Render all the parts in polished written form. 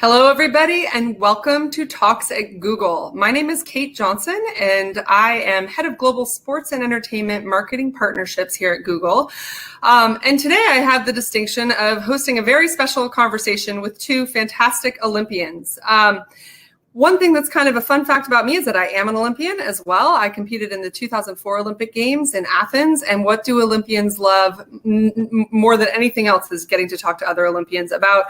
Hello, everybody, and welcome to Talks at Google. My name is Kate Johnson, and I am Head of Global Sports and Entertainment Marketing Partnerships here at Google. And today I have the distinction of hosting a very special conversation with two fantastic Olympians. One thing that's kind of a fun fact about me is that I am an Olympian as well. I competed in the 2004 Olympic Games in Athens. And what do Olympians love more than anything else is getting to talk to other Olympians about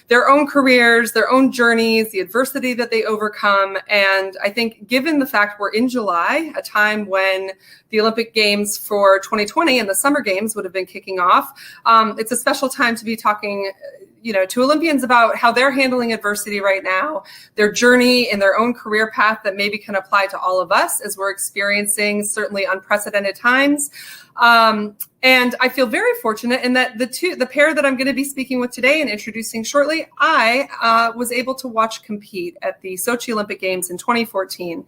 their own careers, their own journeys, the adversity that they overcome. And I think given the fact we're in July, a time when the Olympic Games for 2020 and the Summer Games would have been kicking off, it's a special time to be talking to Olympians about how they're handling adversity right now, their journey in their own career path that maybe can apply to all of us as we're experiencing certainly unprecedented times. And I feel very fortunate in that the pair that I'm going to be speaking with today and introducing shortly, I was able to watch compete at the Sochi Olympic Games in 2014.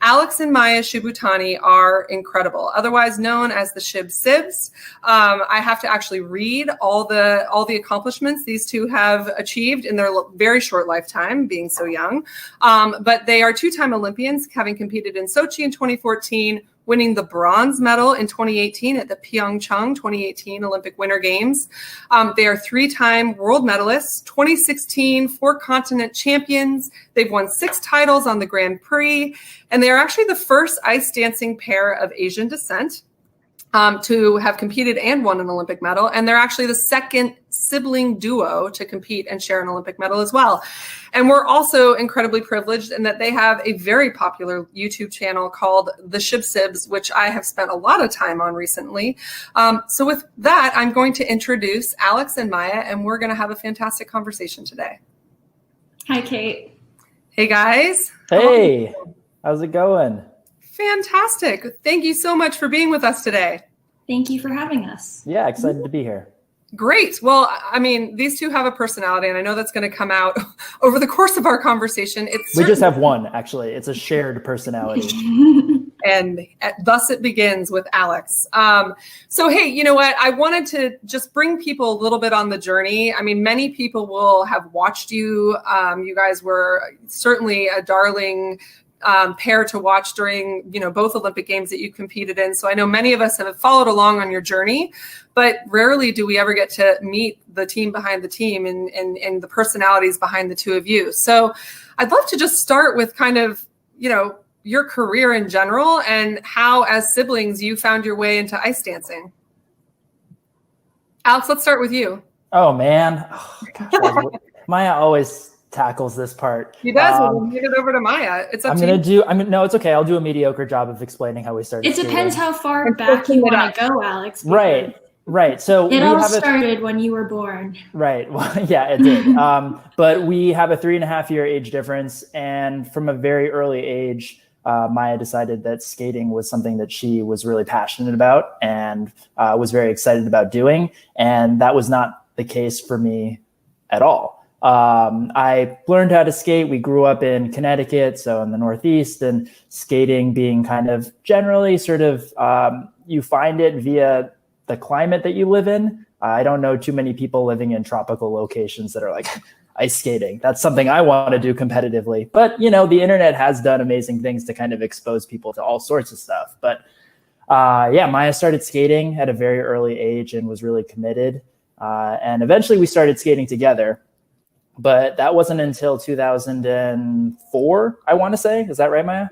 Alex and Maia Shibutani are incredible, otherwise known as the Shib-Sibs. I have to actually read all the accomplishments these two have achieved in their very short lifetime, being so young. But they are two-time Olympians, having competed in Sochi in 2014, winning the bronze medal in 2018 at the Pyeongchang 2018 Olympic Winter Games. They are three-time world medalists, 2016 four-continent champions. They've won 6 titles on the Grand Prix, and they are actually the first ice dancing pair of Asian descent to have competed and won an Olympic medal. And they're actually the second sibling duo to compete and share an Olympic medal as well. And we're also incredibly privileged in that they have a very popular YouTube channel called The Shib-Sibs, which I have spent a lot of time on recently. So with that, I'm going to introduce Alex and Maia, and we're going to have a fantastic conversation today. Hi, Kate. Hey, guys. Hey, how's it going? Fantastic. Thank you so much for being with us today. Thank you for having us. Yeah, excited to be here. Great. Well, I mean, these two have a personality, and I know that's going to come out over the course of our conversation. We just have one, actually. It's a shared personality. And thus it begins with Alex. So, hey, you know what? I wanted to just bring people a little bit on the journey. I mean, many people will have watched you. You guys were certainly a darling pair to watch during, both Olympic Games that you competed in. So I know many of us have followed along on your journey, but rarely do we ever get to meet the team behind the team and the personalities behind the two of you. So I'd love to just start with kind of, your career in general and how, as siblings, you found your way into ice dancing. Alex, let's start with you. Oh, man. Oh, gosh, Maia always tackles this part. He does. We'll give it over to Maia. It's up to you. No, it's okay. I'll do a mediocre job of explaining how we started. It depends how far back you want to go, Alex. Right. So it all started when you were born. Right. Well, yeah, it did. But we have a 3.5-year age difference. And from a very early age, Maia decided that skating was something that she was really passionate about and was very excited about doing. And that was not the case for me at all. I learned how to skate. We grew up in Connecticut, so in the Northeast, and skating being kind of generally sort of, you find it via the climate that you live in. I don't know too many people living in tropical locations that are like ice skating. That's something I want to do competitively. But, the internet has done amazing things to kind of expose people to all sorts of stuff. But Maia started skating at a very early age and was really committed. And eventually we started skating together. But that wasn't until 2004, I want to say. Is that right, Maia?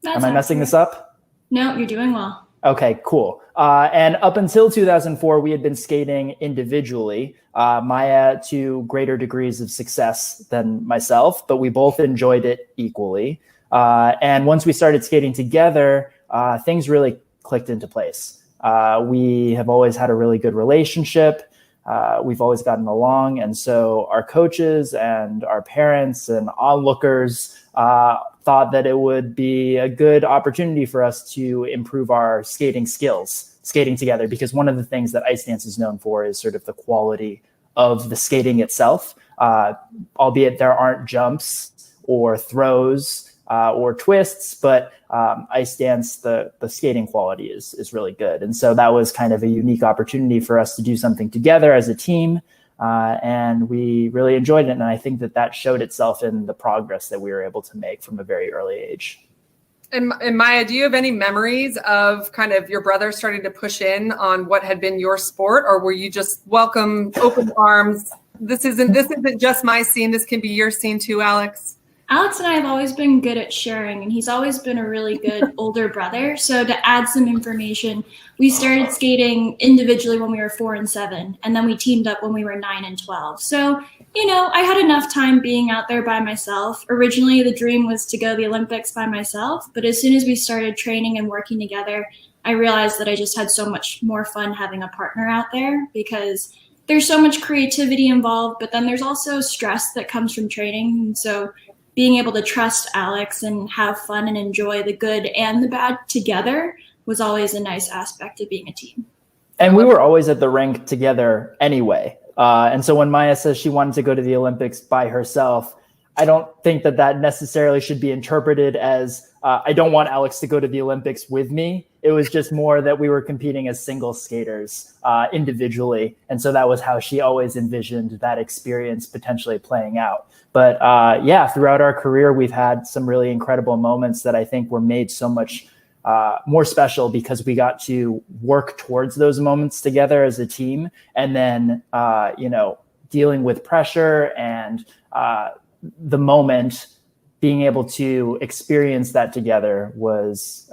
Am I messing this up? No, you're doing well. Okay, cool. And up until 2004, we had been skating individually, Maia to greater degrees of success than myself, but we both enjoyed it equally. And once we started skating together, things really clicked into place. We have always had a really good relationship. We've always gotten along. And so our coaches and our parents and onlookers thought that it would be a good opportunity for us to improve our skating skills, skating together, because one of the things that ice dance is known for is sort of the quality of the skating itself, albeit there aren't jumps or throws or twists, but ice dance, the skating quality is really good. And so that was kind of a unique opportunity for us to do something together as a team. And we really enjoyed it. And I think that showed itself in the progress that we were able to make from a very early age. And Maya, do you have any memories of kind of your brother starting to push in on what had been your sport, or were you just welcome, open arms? This isn't just my scene. This can be your scene too, Alex. Alex and I have always been good at sharing, and he's always been a really good older brother. So to add some information, we started skating individually when we were 4 and 7, and then we teamed up when we were 9 and 12. So, I had enough time being out there by myself. Originally, the dream was to go to the Olympics by myself, but as soon as we started training and working together, I realized that I just had so much more fun having a partner out there, because there's so much creativity involved, but then there's also stress that comes from training. And so being able to trust Alex and have fun and enjoy the good and the bad together was always a nice aspect of being a team. And we were always at the rink together anyway. And so when Maia says she wanted to go to the Olympics by herself, I don't think that necessarily should be interpreted as I don't want Alex to go to the Olympics with me. It was just more that we were competing as single skaters individually. And so that was how she always envisioned that experience potentially playing out. But throughout our career, we've had some really incredible moments that I think were made so much more special because we got to work towards those moments together as a team. And then, dealing with pressure and the moment, being able to experience that together was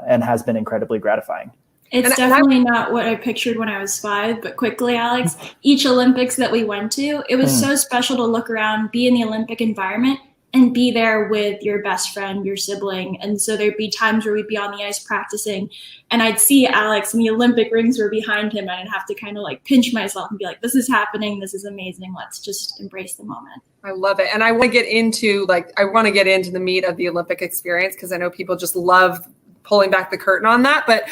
and has been incredibly gratifying. It's definitely not what I pictured when I was 5, but quickly, Alex, each Olympics that we went to, it was so special to look around, be in the Olympic environment, and be there with your best friend, your sibling. And so there'd be times where we'd be on the ice practicing, and I'd see Alex and the Olympic rings were behind him, and I'd have to kind of like pinch myself and be like, this is happening. This is amazing. Let's just embrace the moment. I love it. And I want to get into the meat of the Olympic experience, because I know people just love pulling back the curtain on that. But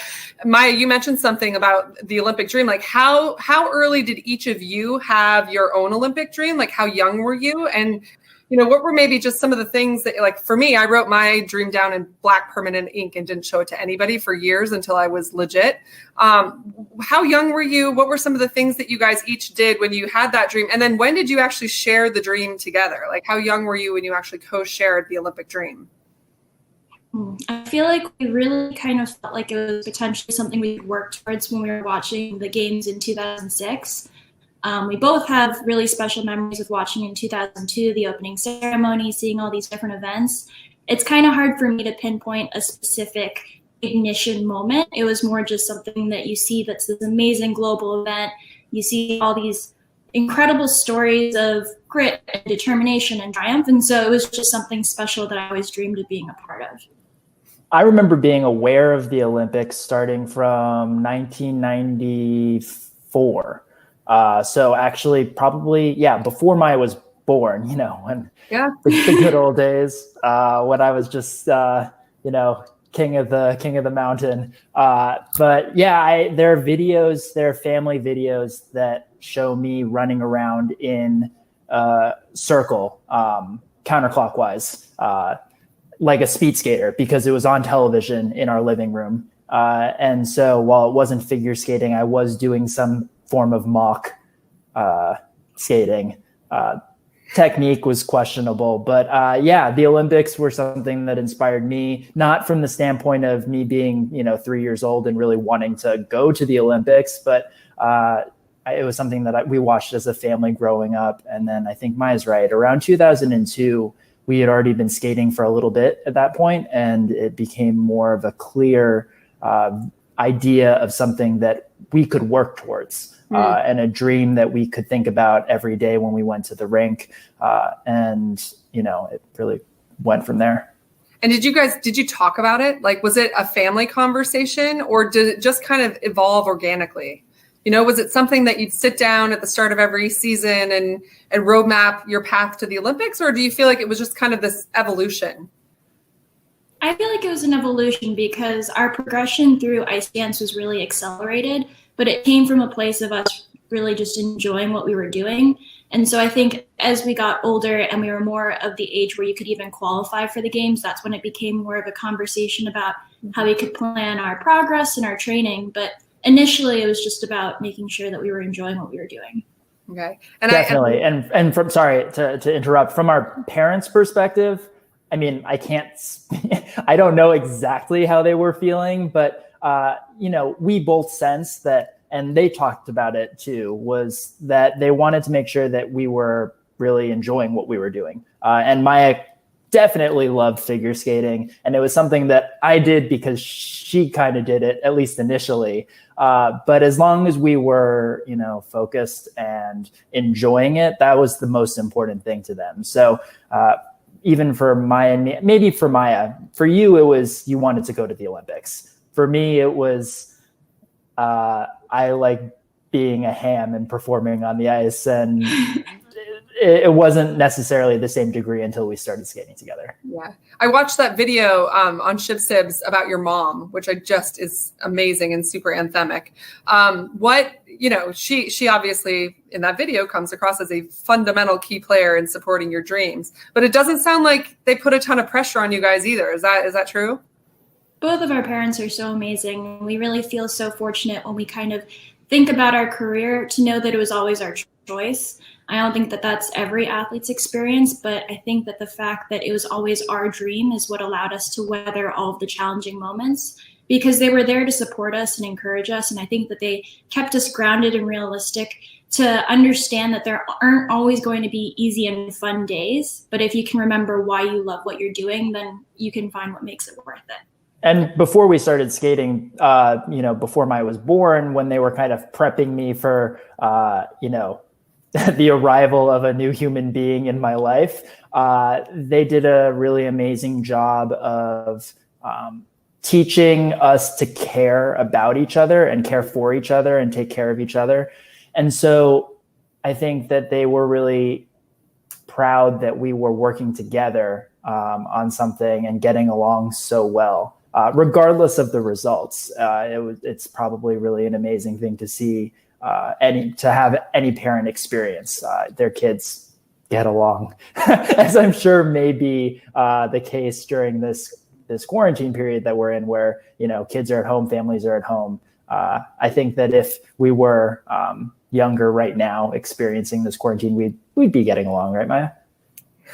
Maya, you mentioned something about the Olympic dream. Like how early did each of you have your own Olympic dream? Like how young were you? And what were maybe just some of the things that, like, for me, I wrote my dream down in black permanent ink and didn't show it to anybody for years until I was legit. How young were you? What were some of the things that you guys each did when you had that dream? And then when did you actually share the dream together? Like how young were you when you actually co-shared the Olympic dream? I feel like we really kind of felt like it was potentially something we could work towards when we were watching the games in 2006. We both have really special memories of watching in 2002, the opening ceremony, seeing all these different events. It's kind of hard for me to pinpoint a specific ignition moment. It was more just something that you see that's this amazing global event. You see all these incredible stories of grit and determination and triumph. And so it was just something special that I always dreamed of being a part of. I remember being aware of the Olympics starting from 1994. So actually probably, before Maya was born, when the good old days, when I was just, king of the mountain. But there are videos, there are family videos that show me running around in a circle, counterclockwise, like a speed skater, because it was on television in our living room. And so while it wasn't figure skating, I was doing some form of mock skating. Technique was questionable, but the Olympics were something that inspired me, not from the standpoint of me being 3 years old and really wanting to go to the Olympics, but it was something that we watched as a family growing up. And then I think Maya's right, around 2002 we had already been skating for a little bit at that point, and it became more of a clear idea of something that we could work towards, and a dream that we could think about every day when we went to the rink. And it really went from there. And did you talk about it? Like, was it a family conversation, or did it just kind of evolve organically? Was it something that you'd sit down at the start of every season and roadmap your path to the Olympics? Or do you feel like it was just kind of this evolution? I feel like it was an evolution because our progression through ice dance was really accelerated, but it came from a place of us really just enjoying what we were doing. And so I think as we got older and we were more of the age where you could even qualify for the games, that's when it became more of a conversation about how we could plan our progress and our training. But initially, it was just about making sure that we were enjoying what we were doing. Okay. And definitely. And from, sorry to interrupt, from our parents' perspective, I mean, I can't, I don't know exactly how they were feeling, but, we both sensed that, and they talked about it too, was that they wanted to make sure that we were really enjoying what we were doing. And Maya definitely loved figure skating. And it was something that I did because she kind of did it, at least initially. But as long as we were, focused and enjoying it, that was the most important thing to them. So even for Maya, maybe for Maya, for you, it was you wanted to go to the Olympics. For me, it was I like being a ham and performing on the ice, and it wasn't necessarily the same degree until we started skating together. Yeah. I watched that video on ShibSibs about your mom, which is amazing and super anthemic. She obviously in that video comes across as a fundamental key player in supporting your dreams, but it doesn't sound like they put a ton of pressure on you guys either. Is that true? Both of our parents are so amazing. We really feel so fortunate when we kind of think about our career to know that it was always our choice. I don't think that that's every athlete's experience, but I think that the fact that it was always our dream is what allowed us to weather all of the challenging moments, because they were there to support us and encourage us. And I think that they kept us grounded and realistic to understand that there aren't always going to be easy and fun days. But if you can remember why you love what you're doing, then you can find what makes it worth it. And before we started skating, before Maya was born, when they were kind of prepping me for, the arrival of a new human being in my life, they did a really amazing job of teaching us to care about each other and care for each other and take care of each other. And so I think that they were really proud that we were working together on something and getting along so well, regardless of the results. It's probably really an amazing thing to see to have any parent experience their kids get along, as I'm sure may be the case during this quarantine period that we're in, where kids are at home, families are at home. I think that if we were younger right now experiencing this quarantine, we'd be getting along, right, Maya?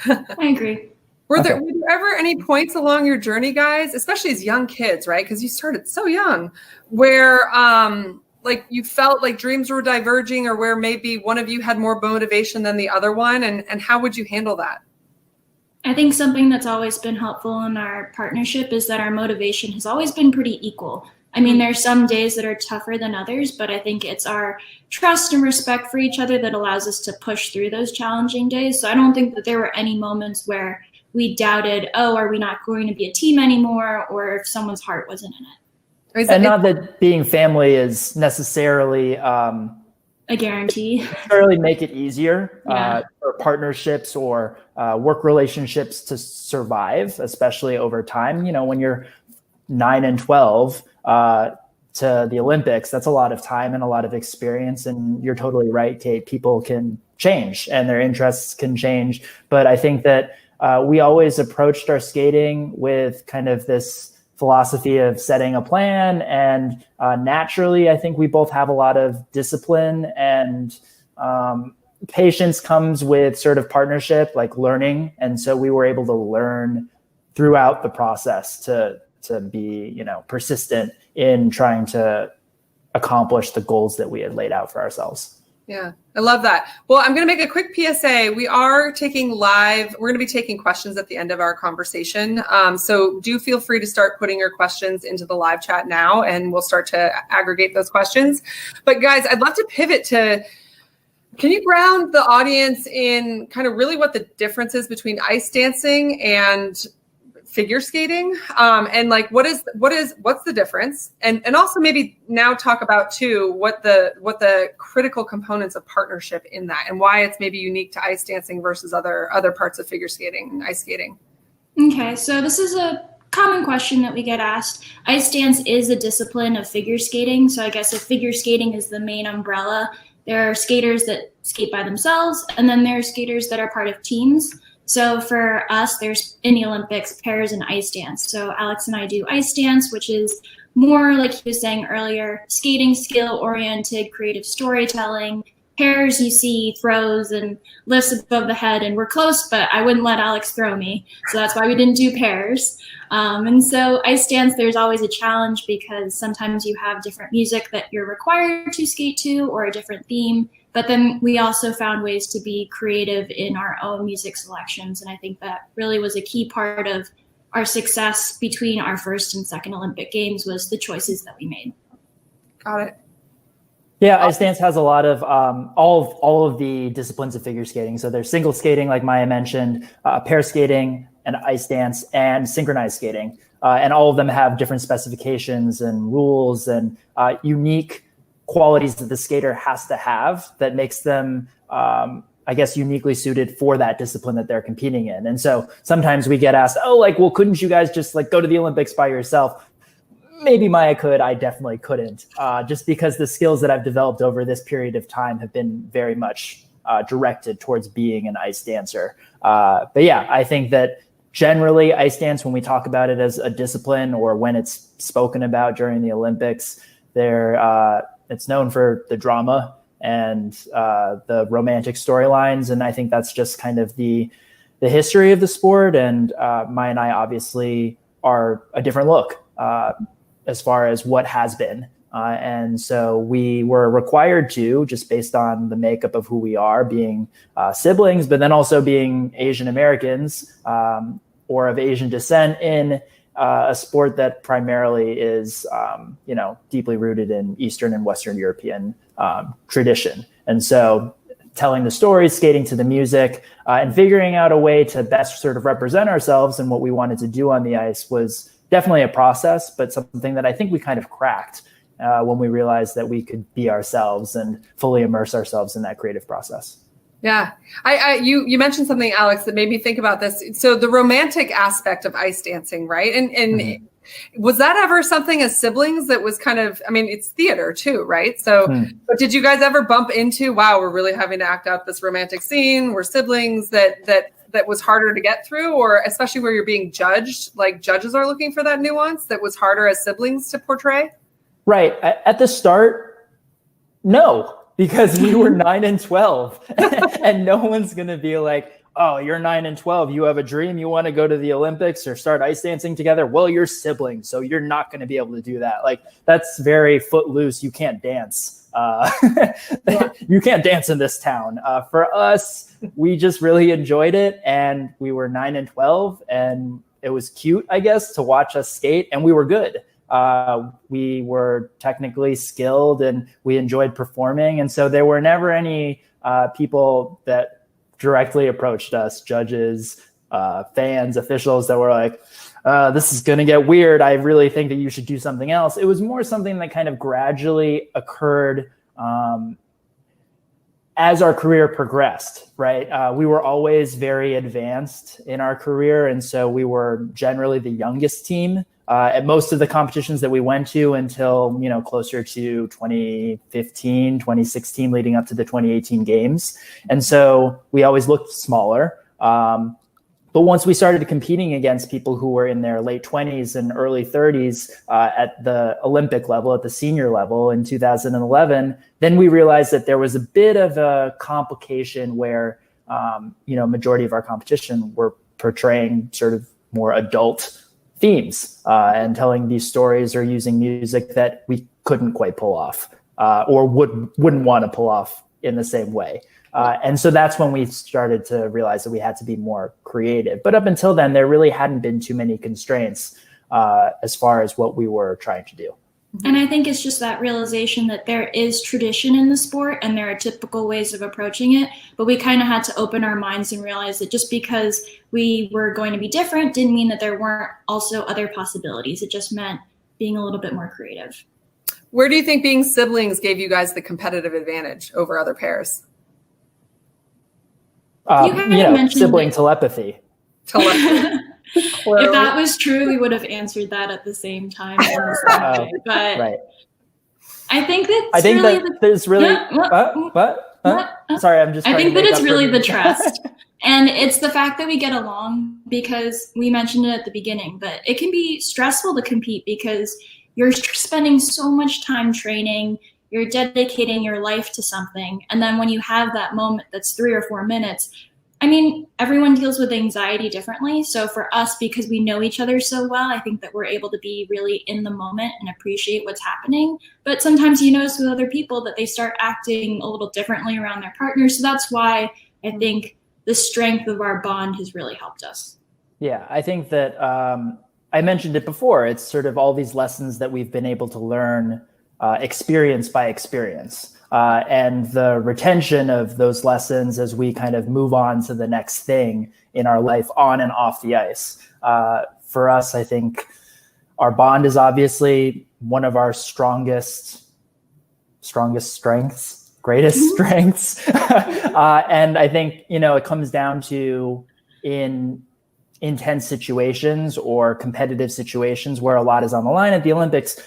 I agree. Were there ever any points along your journey, guys, especially as young kids, right? Because you started so young, where you felt like dreams were diverging, or where maybe one of you had more motivation than the other one, and how would you handle that? I think something that's always been helpful in our partnership is that our motivation has always been pretty equal. I mean, there's some days that are tougher than others, but I think it's our trust and respect for each other that allows us to push through those challenging days. So I don't think that there were any moments where we doubted, are we not going to be a team anymore, or if someone's heart wasn't in it. And not that being for make it easier for partnerships or work relationships to survive, especially over time. When you're 9 and 12 to the Olympics, that's a lot of time and a lot of experience. And you're totally right, Kate. People can change and their interests can change. But I think that we always approached our skating with kind of this philosophy of setting a plan, and naturally, I think we both have a lot of discipline, and patience comes with sort of partnership, like learning. And so we were able to learn throughout the process to be, persistent in trying to accomplish the goals that we had laid out for ourselves. Yeah, I love that. Well, I'm going to make a quick PSA. We're going to be taking questions at the end of our conversation. So do feel free to start putting your questions into the live chat now, and we'll start to aggregate those questions. But guys, I'd love to pivot to, can you ground the audience in kind of really what the difference is between ice dancing and figure skating, and what's the difference, and also maybe now talk about too what the critical components of partnership in that, and why it's maybe unique to ice dancing versus other parts of figure skating and ice skating. Okay, so this is a common question that we get asked. Ice dance is a discipline of figure skating, so I guess if figure skating is the main umbrella, there are skaters that skate by themselves, and then there are skaters that are part of teams. So for us, there's in the Olympics, pairs and ice dance. So Alex and I do ice dance, which is more, like he was saying earlier, skating skill oriented, creative storytelling. pairs, you see throws and lifts above the head, and we're close, but I wouldn't let Alex throw me. So that's why we didn't do pairs. And so ice dance, there's always a challenge because sometimes you have different music that you're required to skate to or a different theme. But then we also found ways to be creative in our own music selections. And I think that really was a key part of our success between our first and second Olympic Games was the choices that we made. Got it. Yeah, ice dance has a lot of all of the disciplines of figure skating. So there's single skating, like Maia mentioned, pair skating, and ice dance, and synchronized skating. And all of them have different specifications and rules and unique qualities that the skater has to have that makes them, I guess, uniquely suited for that discipline that they're competing in. And so sometimes we get asked, oh, like, well, couldn't you guys just like go to the Olympics by yourself? Maybe Maia could. I definitely couldn't, just because the skills that I've developed over this period of time have been very much directed towards being an ice dancer. But yeah, I think that generally ice dance, when we talk about it as a discipline or when it's spoken about during the Olympics, it's known for the drama and the romantic storylines. And I think that's just kind of the history of the sport. And Maia and I obviously are a different look as far as what has been. And so we were required to, just based on the makeup of who we are, being siblings, but then also being Asian Americans or of Asian descent in a sport that primarily is, deeply rooted in Eastern and Western European tradition. And so telling the stories, skating to the music, and figuring out a way to best sort of represent ourselves and what we wanted to do on the ice was definitely a process, but something that I think we kind of cracked when we realized that we could be ourselves and fully immerse ourselves in that creative process. Yeah. You mentioned something, Alex, that made me think about this. So the romantic aspect of ice dancing, right? And was that ever something as siblings that was kind of, I mean, it's theater too, right? So, but did you guys ever bump into, wow, we're really having to act out this romantic scene, we're siblings, that was harder to get through, or especially where you're being judged, like judges are looking for that nuance that was harder as siblings to portray? Right. At the start, no, because we were 9 and 12 and no one's going to be like, oh, you're 9 and 12. You have a dream. You want to go to the Olympics or start ice dancing together. Well, you're siblings, so you're not going to be able to do that. Like, that's very footloose. You can't dance. You can't dance in this town. For us, we just really enjoyed it, and we were 9 and 12, and it was cute, I guess, to watch us skate, and we were good. We were technically skilled, and we enjoyed performing, and so there were never any people that directly approached us, judges, fans, officials, that were like, this is going to get weird. I really think that you should do something else. It was more something that kind of gradually occurred as our career progressed, right? We were always very advanced in our career. And so we were generally the youngest team at most of the competitions that we went to until, closer to 2015, 2016, leading up to the 2018 games. And so we always looked smaller. But once we started competing against people who were in their late 20s and early 30s at the Olympic level, at the senior level in 2011, then we realized that there was a bit of a complication where, majority of our competition were portraying sort of more adult themes and telling these stories or using music that we couldn't quite pull off or wouldn't want to pull off in the same way. And so that's when we started to realize that we had to be more creative. But up until then, there really hadn't been too many constraints as far as what we were trying to do. And I think it's just that realization that there is tradition in the sport and there are typical ways of approaching it. But we kind of had to open our minds and realize that just because we were going to be different didn't mean that there weren't also other possibilities. It just meant being a little bit more creative. Where do you think being siblings gave you guys the competitive advantage over other pairs? Sibling telepathy. If that was true, we would have answered that at the same time. But right. I think there's really Sorry, I'm just. I think that it's really the trust, and it's the fact that we get along, because we mentioned it at the beginning. But it can be stressful to compete because you're spending so much time training. you're dedicating your life to something. And then when you have that moment that's 3 or 4 minutes, I mean, everyone deals with anxiety differently. So for us, because we know each other so well, I think that we're able to be really in the moment and appreciate what's happening. But sometimes you notice with other people that they start acting a little differently around their partners. So that's why I think the strength of our bond has really helped us. Yeah, I think that I mentioned it before. It's sort of all these lessons that we've been able to learn experience by experience. And the retention of those lessons as we kind of move on to the next thing in our life on and off the ice. For us, I think our bond is obviously one of our strongest strengths, greatest strengths. And I think, it comes down to in intense situations or competitive situations where a lot is on the line at the Olympics,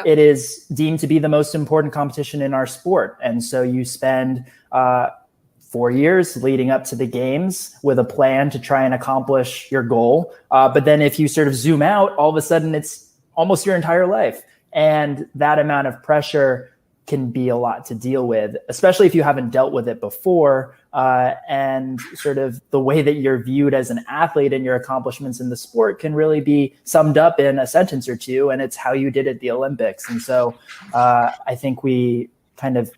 it is deemed to be the most important competition in our sport. And so you spend 4 years leading up to the games with a plan to try and accomplish your goal. But then if you sort of zoom out, all of a sudden it's almost your entire life. And that amount of pressure can be a lot to deal with, especially if you haven't dealt with it before. And sort of the way that you're viewed as an athlete and your accomplishments in the sport can really be summed up in a sentence or two, and it's how you did at the Olympics. And so I think we kind of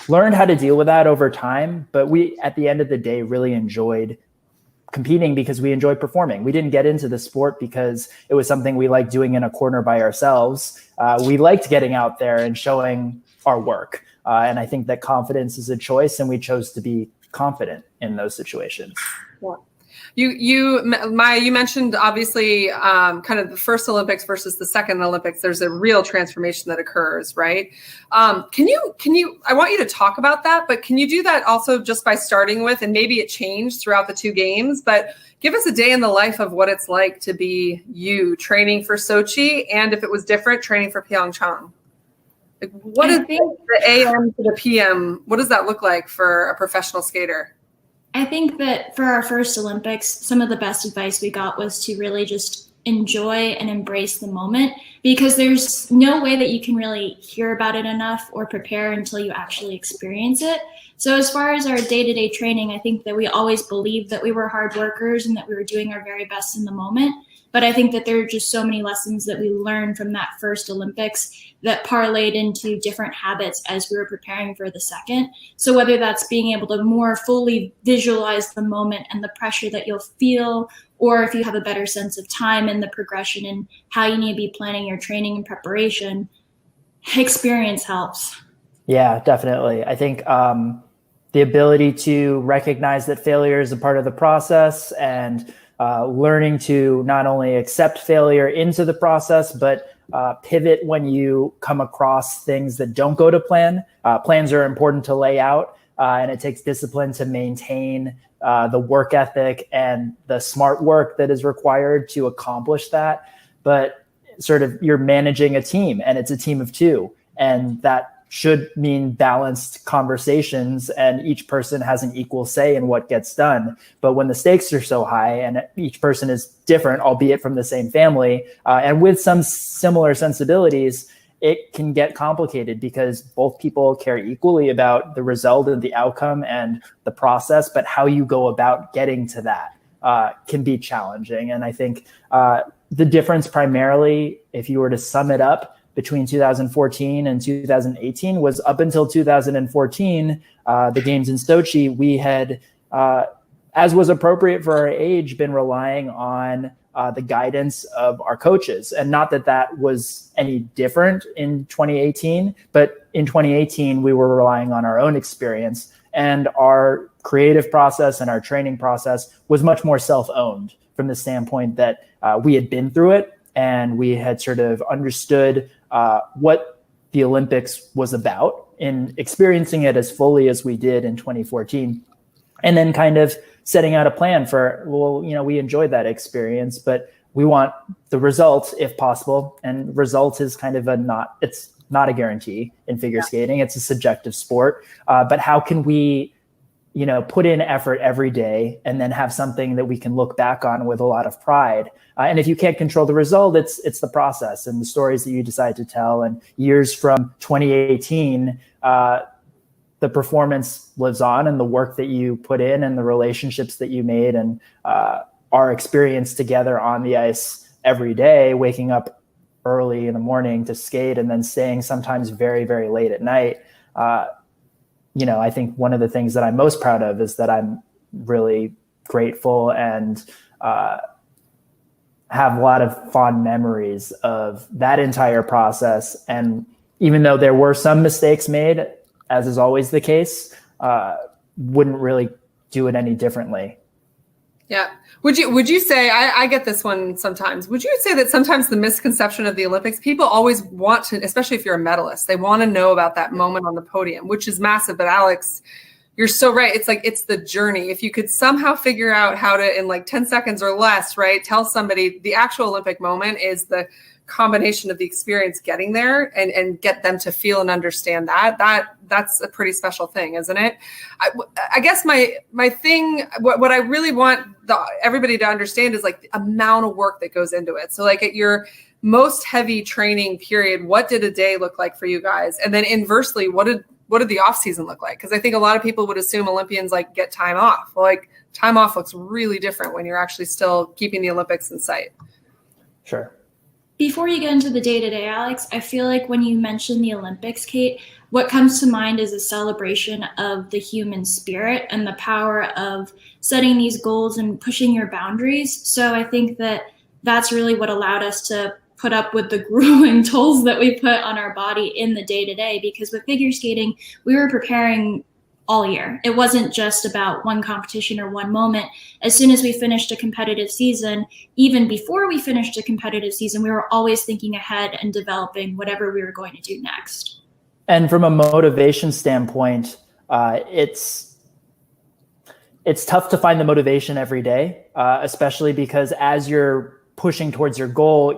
learned how to deal with that over time, but we, at the end of the day, really enjoyed competing because we enjoyed performing. We didn't get into the sport because it was something we liked doing in a corner by ourselves. We liked getting out there and showing our work. And I think that confidence is a choice, and we chose to be confident in those situations. Yeah. Maia, you mentioned obviously kind of the first Olympics versus the second Olympics. There's a real transformation that occurs, right? Can you? I want you to talk about that, but can you do that also just by starting with, and maybe it changed throughout the two games, but give us a day in the life of what it's like to be you training for Sochi, and if it was different, training for Pyeongchang. Like, what is the AM to the PM? What does that look like for a professional skater? I think that for our first Olympics, some of the best advice we got was to really just enjoy and embrace the moment, because there's no way that you can really hear about it enough or prepare until you actually experience it. So as far as our day-to-day training, I think that we always believed that we were hard workers and that we were doing our very best in the moment. But I think that there are just so many lessons that we learned from that first Olympics that parlayed into different habits as we were preparing for the second. So whether that's being able to more fully visualize the moment and the pressure that you'll feel, or if you have a better sense of time and the progression and how you need to be planning your training and preparation, experience helps. Yeah, definitely. I think the ability to recognize that failure is a part of the process, and learning to not only accept failure into the process, but pivot when you come across things that don't go to plan. Plans are important to lay out, and it takes discipline to maintain the work ethic and the smart work that is required to accomplish that. But sort of you're managing a team, and it's a team of two, and that should mean balanced conversations, and each person has an equal say in what gets done. But when the stakes are so high and each person is different, albeit from the same family, and with some similar sensibilities, it can get complicated because both people care equally about the result and the outcome and the process, but how you go about getting to that can be challenging. And I think the difference primarily, if you were to sum it up, between 2014 and 2018 was up until 2014, the games in Sochi, we had, as was appropriate for our age, been relying on the guidance of our coaches. And not that that was any different in 2018, but in 2018, we were relying on our own experience, and our creative process and our training process was much more self-owned from the standpoint that we had been through it, and we had sort of understood what the Olympics was about in experiencing it as fully as we did in 2014. And then kind of setting out a plan for, well, we enjoyed that experience, but we want the result if possible. And result is kind of it's not a guarantee in figure skating. It's a subjective sport. But how can we put in effort every day and then have something that we can look back on with a lot of pride. And if you can't control the result, it's the process and the stories that you decide to tell. And years from 2018, the performance lives on, and the work that you put in and the relationships that you made and our experience together on the ice every day, waking up early in the morning to skate and then staying sometimes very, very late at night. I think one of the things that I'm most proud of is that I'm really grateful and have a lot of fond memories of that entire process. And even though there were some mistakes made, as is always the case, wouldn't really do it any differently. Yeah. Would you say, I get this one sometimes, would you say that sometimes the misconception of the Olympics, people always want to, especially if you're a medalist, they want to know about that moment on the podium, which is massive. But Alex, you're so right. It's like, it's the journey. If you could somehow figure out how to, in like 10 seconds or less, right, tell somebody the actual Olympic moment is the combination of the experience getting there and get them to feel and understand that's a pretty special thing, isn't it? I guess my thing, what I really want everybody to understand is like the amount of work that goes into it. So like at your most heavy training period, what did a day look like for you guys? And then inversely, what did the off season look like? Because I think a lot of people would assume Olympians like get time off. Well, like time off looks really different when you're actually still keeping the Olympics in sight. Sure. Before you get into the day-to-day, Alex, I feel like when you mention the Olympics, Kate, what comes to mind is a celebration of the human spirit and the power of setting these goals and pushing your boundaries. So I think that that's really what allowed us to put up with the grueling tolls that we put on our body in the day-to-day, because with figure skating, we were preparing all year. It wasn't just about one competition or one moment. As soon as we finished a competitive season, even before we finished a competitive season, we were always thinking ahead and developing whatever we were going to do next. And from a motivation standpoint, it's tough to find the motivation every day, especially because as you're pushing towards your goal,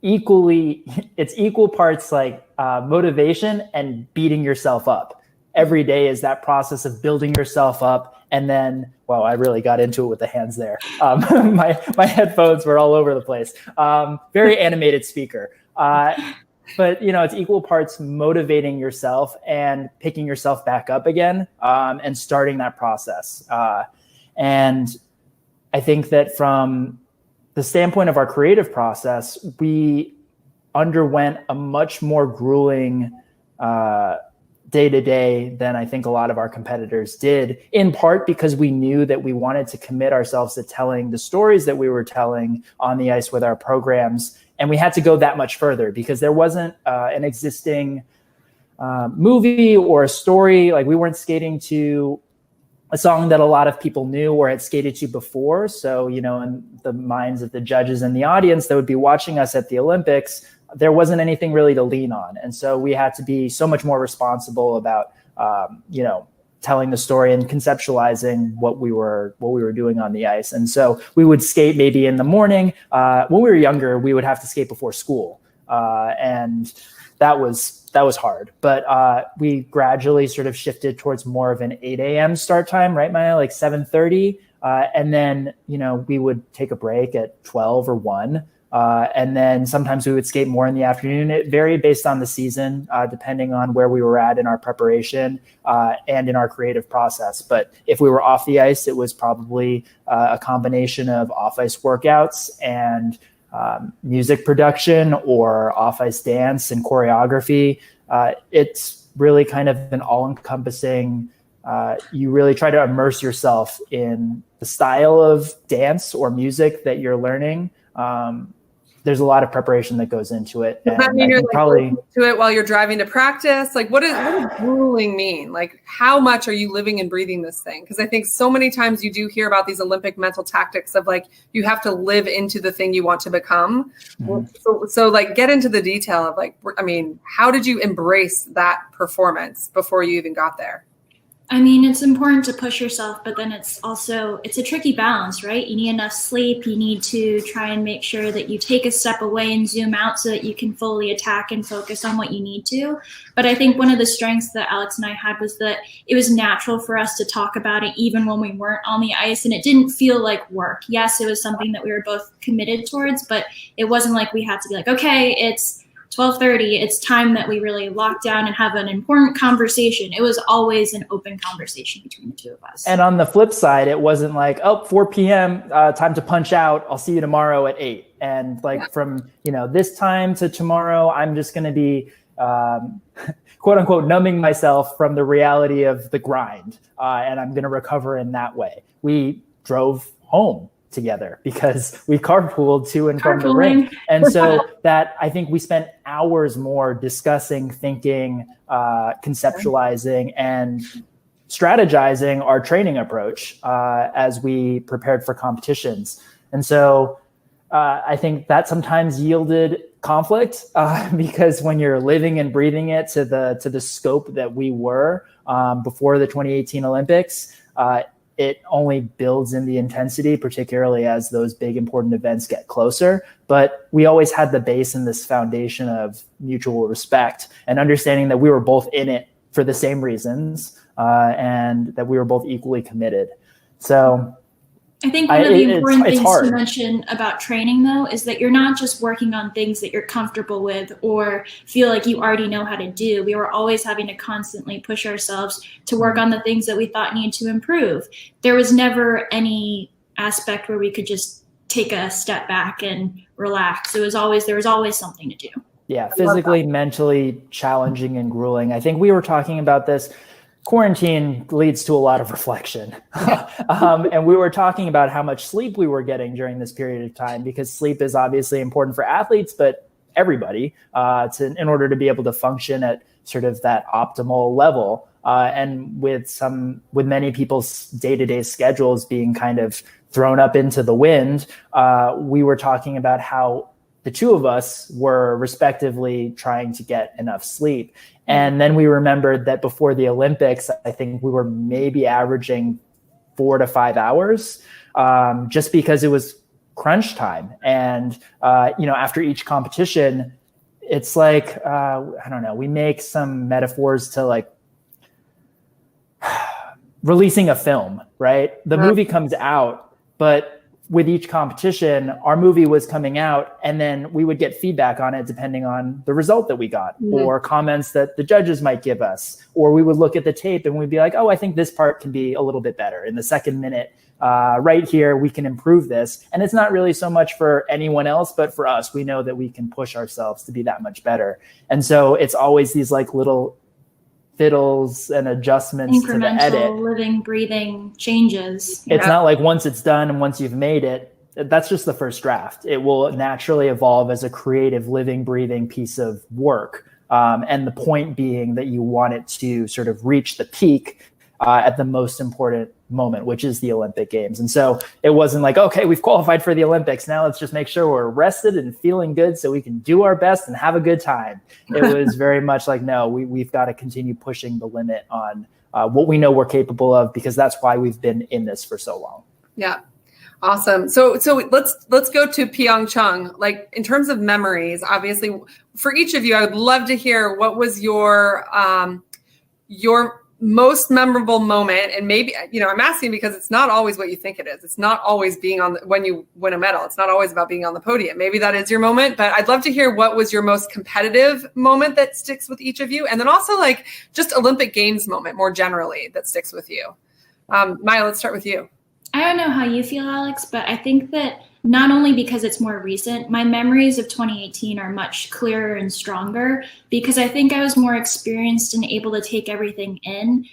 it's equal parts like motivation and beating yourself up. Every day is that process of building yourself up. And then, well, I really got into it with the hands there. My headphones were all over the place. Very animated speaker. But, it's equal parts motivating yourself and picking yourself back up again and starting that process. And I think that from the standpoint of our creative process, we underwent a much more grueling day-to-day than I think a lot of our competitors did, in part because we knew that we wanted to commit ourselves to telling the stories that we were telling on the ice with our programs. And we had to go that much further because there wasn't an existing movie or a story. Like we weren't skating to a song that a lot of people knew or had skated to before. So, in the minds of the judges and the audience that would be watching us at the Olympics, there wasn't anything really to lean on. And so we had to be so much more responsible about, telling the story and conceptualizing what we were doing on the ice. And so we would skate maybe in the morning. When we were younger, we would have to skate before school. And that was hard. But we gradually sort of shifted towards more of an 8 a.m. start time, right, Maya? Like 7:30. And then, we would take a break at 12 or 1. And then sometimes we would skate more in the afternoon. It varied based on the season, depending on where we were at in our preparation and in our creative process. But if we were off the ice, it was probably a combination of off-ice workouts and music production or off-ice dance and choreography. It's really kind of an all-encompassing, you really try to immerse yourself in the style of dance or music that you're learning. There's a lot of preparation that goes into it. Does that mean you're probably to it while you're driving to practice? Like what does grueling mean? Like how much are you living and breathing this thing? Because I think so many times you do hear about these Olympic mental tactics of like, you have to live into the thing you want to become. Mm-hmm. So like get into the detail of like, how did you embrace that performance before you even got there? I mean, it's important to push yourself, but then it's a tricky balance, right? You need enough sleep. You need to try and make sure that you take a step away and zoom out so that you can fully attack and focus on what you need to. But I think one of the strengths that Alex and I had was that it was natural for us to talk about it even when we weren't on the ice, and it didn't feel like work. Yes, it was something that we were both committed towards, but it wasn't like we had to be like, okay, it's 12:30, it's time that we really lock down and have an important conversation. It was always an open conversation between the two of us. And on the flip side, it wasn't like, 4 p.m., time to punch out. I'll see you tomorrow at 8. And from, this time to tomorrow, I'm just going to be, quote unquote, numbing myself from the reality of the grind. And I'm going to recover in that way. We drove home together because we carpooled to and from the rink. And so that I think we spent hours more discussing, thinking, conceptualizing, and strategizing our training approach as we prepared for competitions. And so I think that sometimes yielded conflict because when you're living and breathing it to the scope that we were before the 2018 Olympics, it only builds in the intensity, particularly as those big important events get closer. But we always had the base and this foundation of mutual respect and understanding that we were both in it for the same reasons and that we were both equally committed. So I think one of the important things to mention about training, though, is that you're not just working on things that you're comfortable with or feel like you already know how to do. We were always having to constantly push ourselves to work on the things that we thought needed to improve. There was never any aspect where we could just take a step back and relax. There was always something to do. Yeah, physically, mentally challenging and grueling. I think we were talking about this. Quarantine leads to a lot of reflection. And we were talking about how much sleep we were getting during this period of time, because sleep is obviously important for athletes, but everybody in order to be able to function at sort of that optimal level. And with many people's day-to-day schedules being kind of thrown up into the wind, we were talking about how the two of us were respectively trying to get enough sleep. And then we remembered that before the Olympics, I think we were maybe averaging 4 to 5 hours, just because it was crunch time. And, after each competition, it's like, I don't know, we make some metaphors to like releasing a film, right? The movie comes out, but with each competition, our movie was coming out, and then we would get feedback on it depending on the result that we got, or comments that the judges might give us, or we would look at the tape and we'd be like, oh, I think this part can be a little bit better in the second minute. Right here, we can improve this. And it's not really so much for anyone else, but for us, we know that we can push ourselves to be that much better. And so it's always these like little fiddles and adjustments to the edit. Living, breathing changes. It's not like once it's done and once you've made it, that's just the first draft. It will naturally evolve as a creative, living, breathing piece of work. And the point being that you want it to sort of reach the peak at the most important moment, which is the Olympic Games. And so it wasn't like, okay, we've qualified for the Olympics. Now let's just make sure we're rested and feeling good so we can do our best and have a good time. It was very much like, no, we've got to continue pushing the limit on what we know we're capable of, because that's why we've been in this for so long. Yeah. Awesome. So let's go to Pyeongchang. Like in terms of memories, obviously for each of you, I would love to hear what was your most memorable moment. And maybe, I'm asking because it's not always what you think it is. It's not always being when you win a medal. It's not always about being on the podium. Maybe that is your moment, but I'd love to hear what was your most competitive moment that sticks with each of you. And then also like just Olympic Games moment more generally that sticks with you. Maia, let's start with you. I don't know how you feel, Alex, but I think that not only because it's more recent, my memories of 2018 are much clearer and stronger because I think I was more experienced and able to take everything in.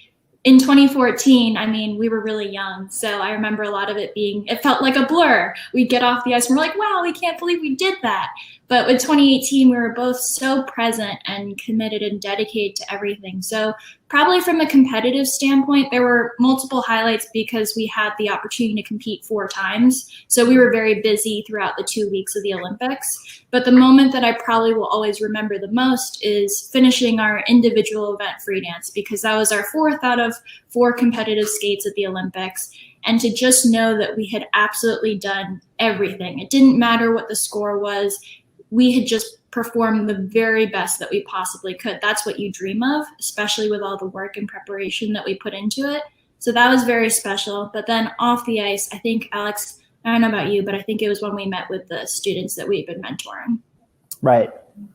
In 2014, we were really young. So I remember a lot of it felt like a blur. We'd get off the ice and we're like, wow, we can't believe we did that. But with 2018, we were both so present and committed and dedicated to everything. So probably from a competitive standpoint, there were multiple highlights because we had the opportunity to compete 4 times. So we were very busy throughout the 2 weeks of the Olympics. But the moment that I probably will always remember the most is finishing our individual event free dance, because that was our 4th out of 4 competitive skates at the Olympics. And to just know that we had absolutely done everything. It didn't matter what the score was. We had just performed the very best that we possibly could. That's what you dream of, especially with all the work and preparation that we put into it. So that was very special. But then off the ice, I think, Alex, I don't know about you, but I think it was when we met with the students that we've been mentoring. Right. Do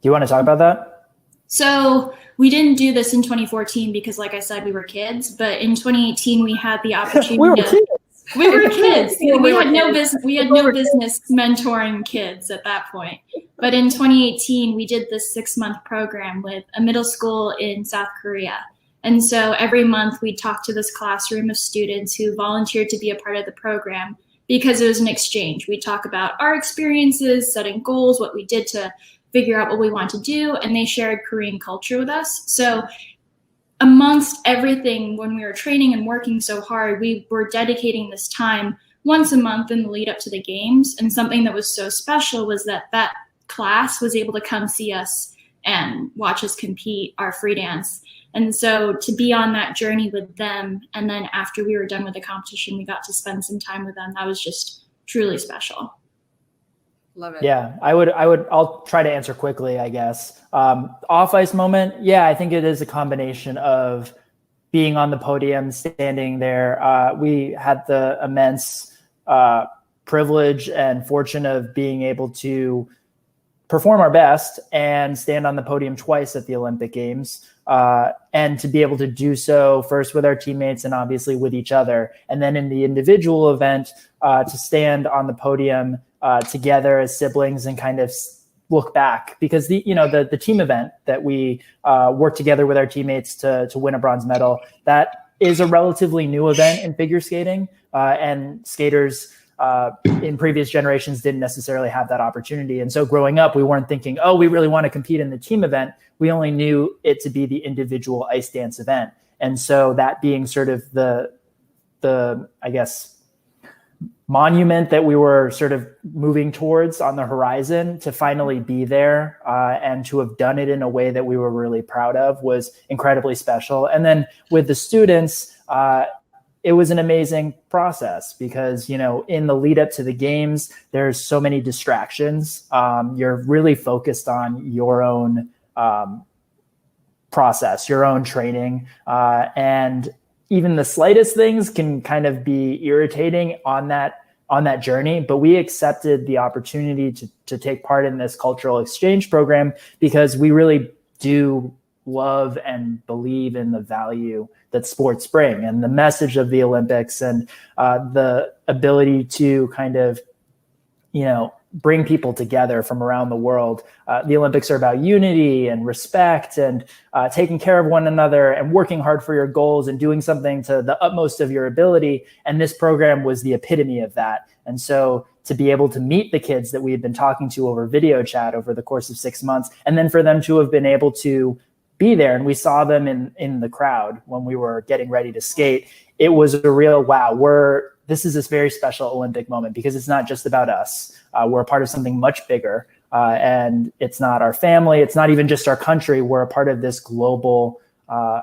you want to talk about that? So we didn't do this in 2014 because, like I said, we were kids. But in 2018, we had the opportunity We were kids. We were kids. We had no business. We had no business mentoring kids at that point. But in 2018, we did this 6-month program with a middle school in South Korea. And so every month we'd talk to this classroom of students who volunteered to be a part of the program because it was an exchange. We'd talk about our experiences, setting goals, what we did to figure out what we want to do, and they shared Korean culture with us. So amongst everything, when we were training and working so hard, we were dedicating this time once a month in the lead up to the games. And something that was so special was that that class was able to come see us and watch us compete our free dance. And so to be on that journey with them, and then after we were done with the competition, we got to spend some time with them. That was just truly special. Love it. Yeah, I'll try to answer quickly, I guess. Off ice moment. Yeah, I think it is a combination of being on the podium, standing there. We had the immense privilege and fortune of being able to perform our best and stand on the podium twice at the Olympic Games. And to be able to do so first with our teammates and obviously with each other. And then in the individual event, to stand on the podium together as siblings and kind of look back, because the team event that we worked together with our teammates to win a bronze medal, that is a relatively new event in figure skating, and skaters in previous generations didn't necessarily have that opportunity. And so growing up, we weren't thinking, oh, we really want to compete in the team event. We only knew it to be the individual ice dance event. And so that being sort of the I guess, monument that we were sort of moving towards on the horizon, to finally be there and to have done it in a way that we were really proud of was incredibly special. And then with the students, it was an amazing process because, in the lead up to the games, there's so many distractions. You're really focused on your own process, your own training, and even the slightest things can kind of be irritating on that journey. But we accepted the opportunity to take part in this cultural exchange program because we really do love and believe in the value that sports bring and the message of the Olympics and the ability to kind of, bring people together from around the world. The Olympics are about unity and respect and taking care of one another and working hard for your goals and doing something to the utmost of your ability. And this program was the epitome of that. And so to be able to meet the kids that we had been talking to over video chat over the course of 6 months, and then for them to have been able to be there, and we saw them in the crowd when we were getting ready to skate, it was a real wow. This is this very special Olympic moment because it's not just about us. We're a part of something much bigger, and it's not our family. It's not even just our country. We're a part of this global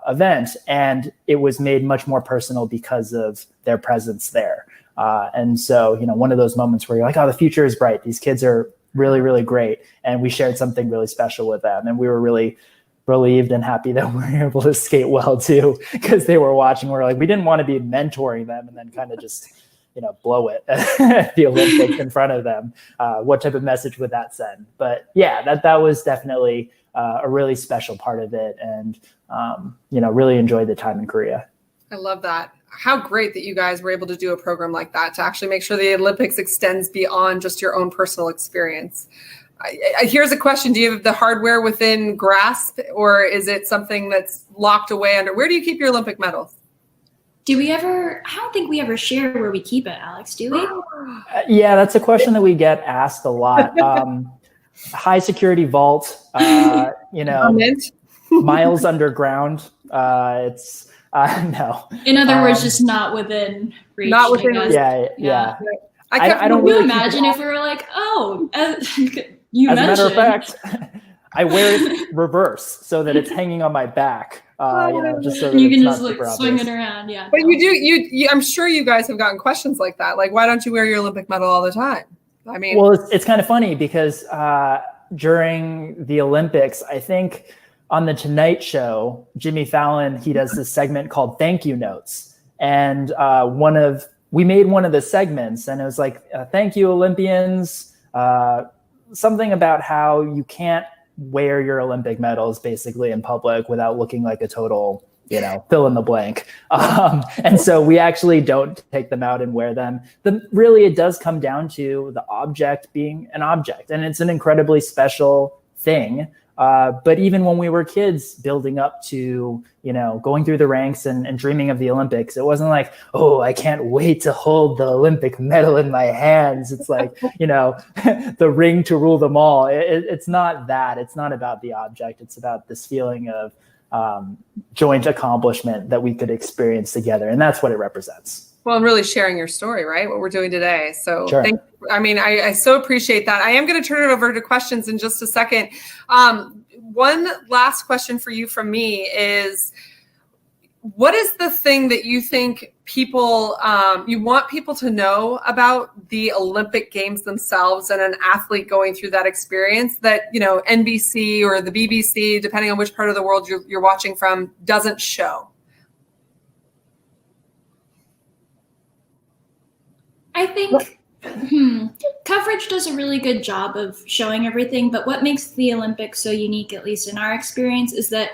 event, and it was made much more personal because of their presence there. And so, one of those moments where you're like, oh, the future is bright. These kids are really, really great. And we shared something really special with them. And we were really relieved and happy that we were able to skate well too, because they were watching. We're like, we didn't want to be mentoring them and then kind of just, blow it at the Olympics in front of them. What type of message would that send? But yeah, that was definitely a really special part of it. And, really enjoyed the time in Korea. I love that. How great that you guys were able to do a program like that to actually make sure the Olympics extends beyond just your own personal experience. Here's a question. Do you have the hardware within grasp, or is it something that's locked away under? Where do you keep your Olympic medals? I don't think we ever share where we keep it, Alex, do we? Yeah, that's a question that we get asked a lot. high security vault, miles underground. It's no. In other words, just not within reach. Not within reach. Yeah. I don't Can you really imagine if we were like, as a matter of fact, I wear it reverse so that it's hanging on my back. Just so that you can it's just not like super swing obvious. it around. Yeah. But you I'm sure you guys have gotten questions like that. Like, why don't you wear your Olympic medal all the time? I mean, well, it's kind of funny because during the Olympics, I think on the Tonight Show, Jimmy Fallon, he does this segment called Thank You Notes. And we made one of the segments, and it was like, thank you, Olympians. Something about how you can't wear your Olympic medals basically in public without looking like a total, fill in the blank. And so we actually don't take them out and wear them. Really, it does come down to the object being an object, and it's an incredibly special thing. But even when we were kids building up to, going through the ranks and dreaming of the Olympics, it wasn't like, oh, I can't wait to hold the Olympic medal in my hands. It's like, the ring to rule them all. It's not that. It's not about the object. It's about this feeling of joint accomplishment that we could experience together. And that's what it represents. Well, and really sharing your story, right? What we're doing today. So sure. I so appreciate that. I am going to turn it over to questions in just a second. One last question for you from me is, what is the thing that you think people, you want people to know about the Olympic Games themselves and an athlete going through that experience that, NBC or the BBC, depending on which part of the world you're watching from, doesn't show? I think coverage does a really good job of showing everything, but what makes the Olympics so unique, at least in our experience, is that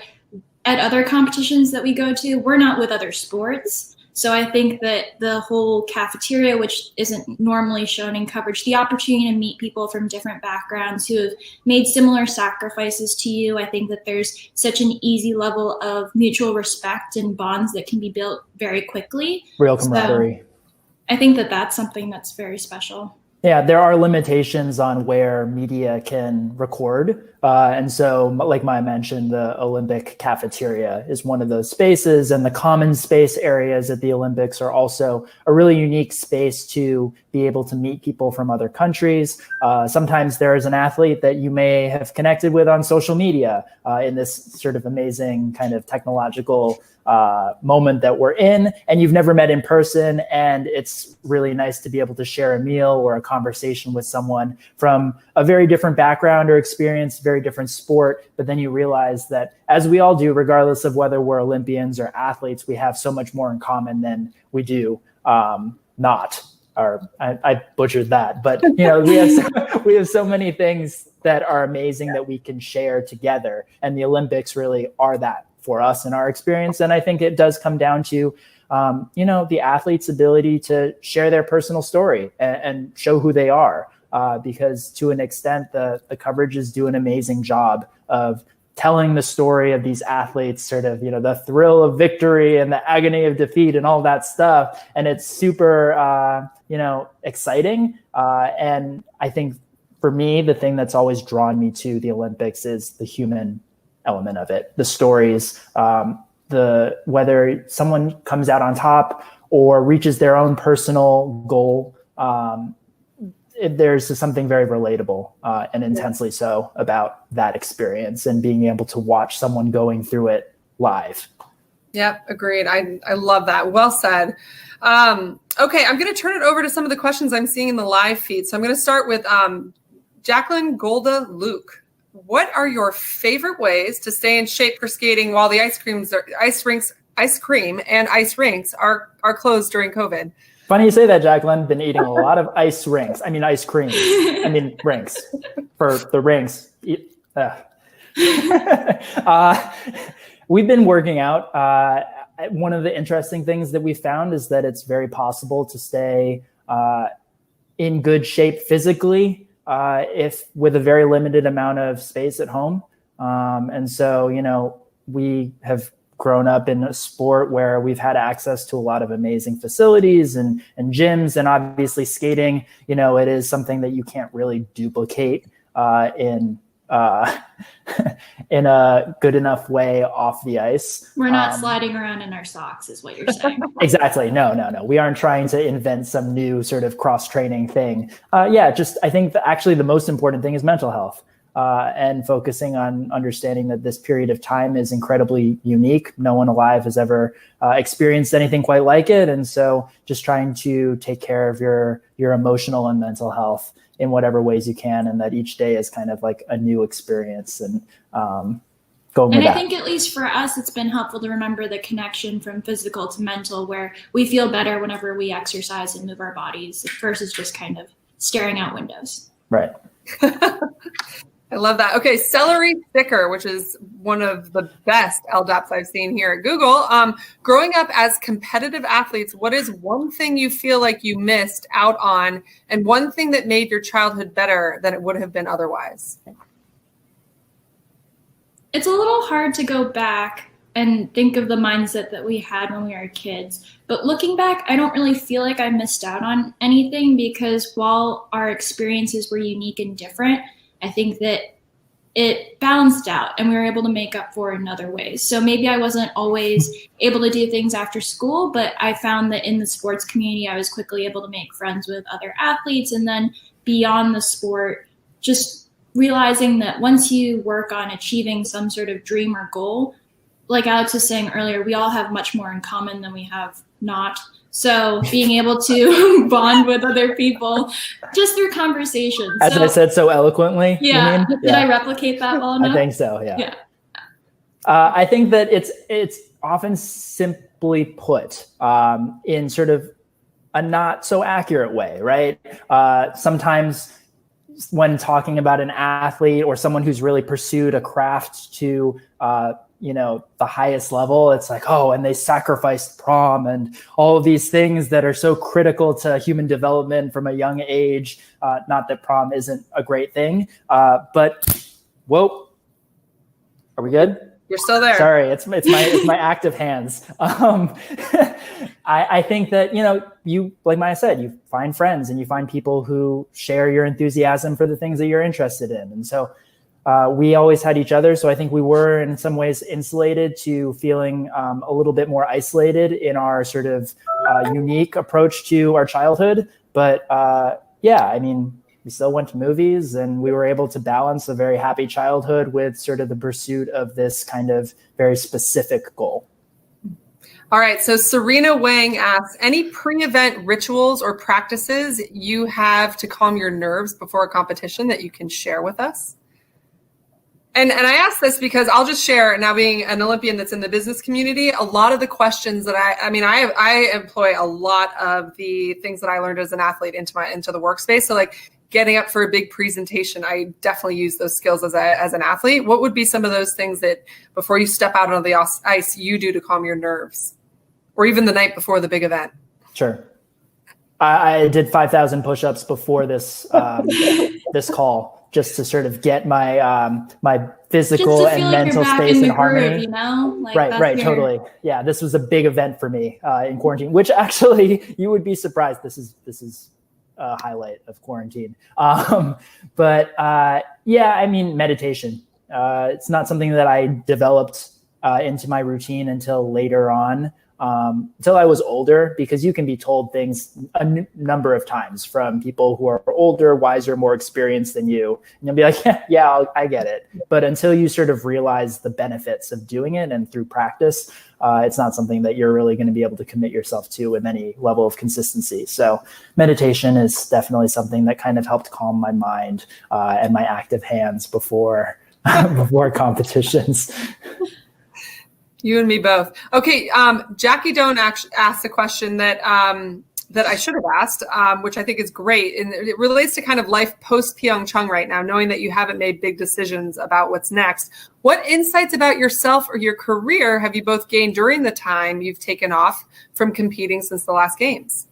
at other competitions that we go to, we're not with other sports. So I think that the whole cafeteria, which isn't normally shown in coverage, the opportunity to meet people from different backgrounds who have made similar sacrifices to you, I think that there's such an easy level of mutual respect and bonds that can be built very quickly. Real camaraderie. So I think that that's something that's very special. Yeah, there are limitations on where media can record. And so, like Maya mentioned, the Olympic cafeteria is one of those spaces, and the common space areas at the Olympics are also a really unique space to be able to meet people from other countries. Sometimes there is an athlete that you may have connected with on social media in this sort of amazing kind of technological moment that we're in, and you've never met in person. And it's really nice to be able to share a meal or a conversation with someone from a very different background or experience, very different sport. But then you realize that, as we all do, regardless of whether we're Olympians or athletes, we have so much more in common than we do not. Or I butchered that, but we have so many things that are amazing that we can share together, and the Olympics really are that for us in our experience. And I think it does come down to the athlete's ability to share their personal story and show who they are, because to an extent the coverages do an amazing job of telling the story of these athletes, sort of, the thrill of victory and the agony of defeat and all that stuff. And it's super, exciting. And I think for me, the thing that's always drawn me to the Olympics is the human element of it, the stories, whether someone comes out on top or reaches their own personal goal. There's something very relatable and intensely so about that experience and being able to watch someone going through it live. Yep, agreed. I love that. Well said. Okay, I'm going to turn it over to some of the questions I'm seeing in the live feed. So I'm going to start with Jacqueline Golda Luke. What are your favorite ways to stay in shape for skating while the ice cream and ice rinks are closed during COVID? Funny you say that, Jacqueline. Been eating a lot of ice rinks. I mean, ice creams. I mean, rinks for the rinks. We've been working out. One of the interesting things that we found is that it's very possible to stay in good shape physically if with a very limited amount of space at home. And so, we have grown up in a sport where we've had access to a lot of amazing facilities and gyms, and obviously skating, it is something that you can't really duplicate in in a good enough way off the ice. We're not sliding around in our socks is what you're saying. Exactly. No. We aren't trying to invent some new sort of cross-training thing. Just I think actually the most important thing is mental health. And focusing on understanding that this period of time is incredibly unique. No one alive has ever experienced anything quite like it. And so just trying to take care of your emotional and mental health in whatever ways you can, and that each day is kind of like a new experience, and going with that. And I think at least for us, it's been helpful to remember the connection from physical to mental, where we feel better whenever we exercise and move our bodies versus just kind of staring out windows. Right. I love that. Okay, celery sticker, which is one of the best LDAPs I've seen here at Google. Growing up as competitive athletes, what is one thing you feel like you missed out on, and one thing that made your childhood better than it would have been otherwise? It's a little hard to go back and think of the mindset that we had when we were kids. But looking back, I don't really feel like I missed out on anything, because while our experiences were unique and different, I think that it balanced out and we were able to make up for it in other ways. So maybe I wasn't always able to do things after school, but I found that in the sports community, I was quickly able to make friends with other athletes. And then beyond the sport, just realizing that once you work on achieving some sort of dream or goal, like Alex was saying earlier, we all have much more in common than we have not. So being able to bond with other people just through conversation. As I said so eloquently. Yeah. Did I replicate that well enough? I think so. Yeah. I think that it's often simply put in sort of a not so accurate way, right? Sometimes when talking about an athlete or someone who's really pursued a craft to the highest level, it's like, oh, and they sacrificed prom and all of these things that are so critical to human development from a young age. Not that prom isn't a great thing, but whoa, are we good? You're still there. Sorry, it's my active hands. I think that, you, like Maya said, you find friends and you find people who share your enthusiasm for the things that you're interested in. And so we always had each other. So I think we were in some ways insulated to feeling a little bit more isolated in our sort of unique approach to our childhood. But we still went to movies, and we were able to balance a very happy childhood with sort of the pursuit of this kind of very specific goal. All right. So Serena Wang asks, any pre-event rituals or practices you have to calm your nerves before a competition that you can share with us? And I ask this because I'll just share, now being an Olympian that's in the business community, a lot of the questions that I employ a lot of the things that I learned as an athlete into the workspace. So like getting up for a big presentation, I definitely use those skills as an athlete. What would be some of those things that before you step out on the ice, you do to calm your nerves, or even the night before the big event? Sure. I did 5,000 push-ups before this this call, just to sort of get my my physical and mental space in harmony. Groove, Right, totally. Yeah, this was a big event for me in quarantine, which actually you would be surprised. This is a highlight of quarantine. Meditation. It's not something that I developed into my routine until later on. Until I was older, because you can be told things a number of times from people who are older, wiser, more experienced than you. And you'll be like, I get it. But until you sort of realize the benefits of doing it and through practice, it's not something that you're really going to be able to commit yourself to with any level of consistency. So meditation is definitely something that kind of helped calm my mind and my active hands before competitions. You and me both. Okay, Jackie Doan asked a question that I should have asked, which I think is great. And it relates to kind of life post Pyeongchang right now, knowing that you haven't made big decisions about what's next. What insights about yourself or your career have you both gained during the time you've taken off from competing since the last games?